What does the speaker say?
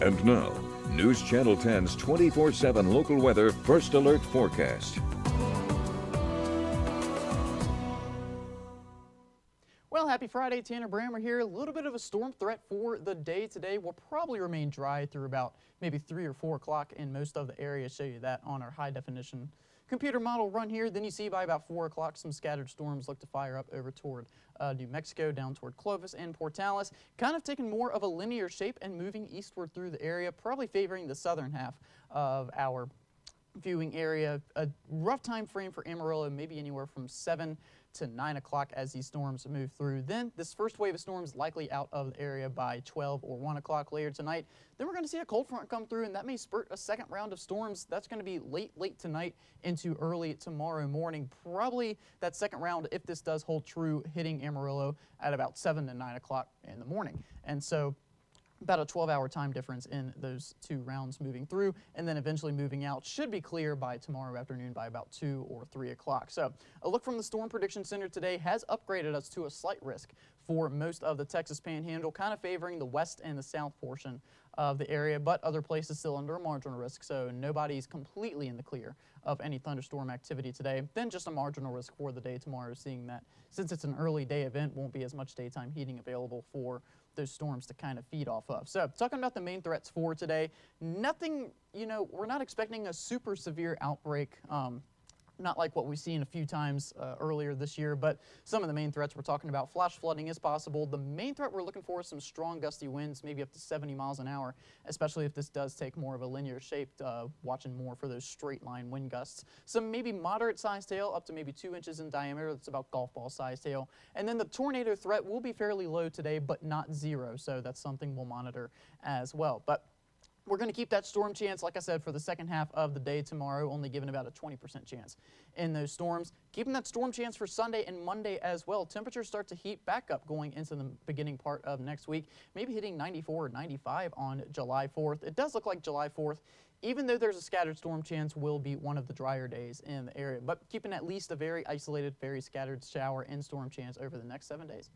And now, News Channel 10's 24/7 local weather first alert forecast. Well, happy Friday. Tanner Brammer here. A little bit of a storm threat for the day today. Will probably remain dry through about maybe 3 or 4 o'clock in most of the area. Show you that on our high definition computer model run here. Then you see by about 4 o'clock some scattered storms look to fire up over toward New Mexico, down toward Clovis and Portales, kind of taking more of a linear shape and moving eastward through the area, probably favoring the southern half of our viewing area. A rough time frame for Amarillo, maybe anywhere from 7 to 9 o'clock as these storms move through. Then this first wave of storms likely out of the area by 12 or 1 o'clock later tonight. Then we're going to see a cold front come through, and that may spurt a second round of storms. That's going to be late tonight into early tomorrow morning. Probably that second round, if this does hold true, hitting Amarillo at about 7 to 9 o'clock in the morning. And so about a 12-hour time difference in those two rounds moving through, and then eventually moving out. Should be clear by tomorrow afternoon by about 2 or 3 o'clock. So a look from the Storm Prediction Center today has upgraded us to a slight risk for most of the Texas Panhandle, kind of favoring the west and the south portion of the area, but other places still under a marginal risk, so nobody's completely in the clear of any thunderstorm activity today. Then just a marginal risk for the day tomorrow, seeing that since it's an early day event, won't be as much daytime heating available for those storms to kind of feed off of. So talking about the main threats for today, nothing, we're not expecting a super severe outbreak, not like what we've seen a few times earlier this year, but some of the main threats we're talking about. Flash flooding is possible. The main threat we're looking for is some strong gusty winds, maybe up to 70 miles an hour, especially if this does take more of a linear shape, watching more for those straight line wind gusts. Some maybe moderate sized hail, up to maybe 2 inches in diameter. That's about golf ball sized hail. And then the tornado threat will be fairly low today, but not zero. So that's something we'll monitor as well. But we're going to keep that storm chance, like I said, for the second half of the day tomorrow, only giving about a 20% chance in those storms. Keeping that storm chance for Sunday and Monday as well. Temperatures start to heat back up going into the beginning part of next week, maybe hitting 94 or 95 on July 4th. It does look like July 4th, even though there's a scattered storm chance, will be one of the drier days in the area, but keeping at least a very isolated, very scattered shower and storm chance over the next 7 days.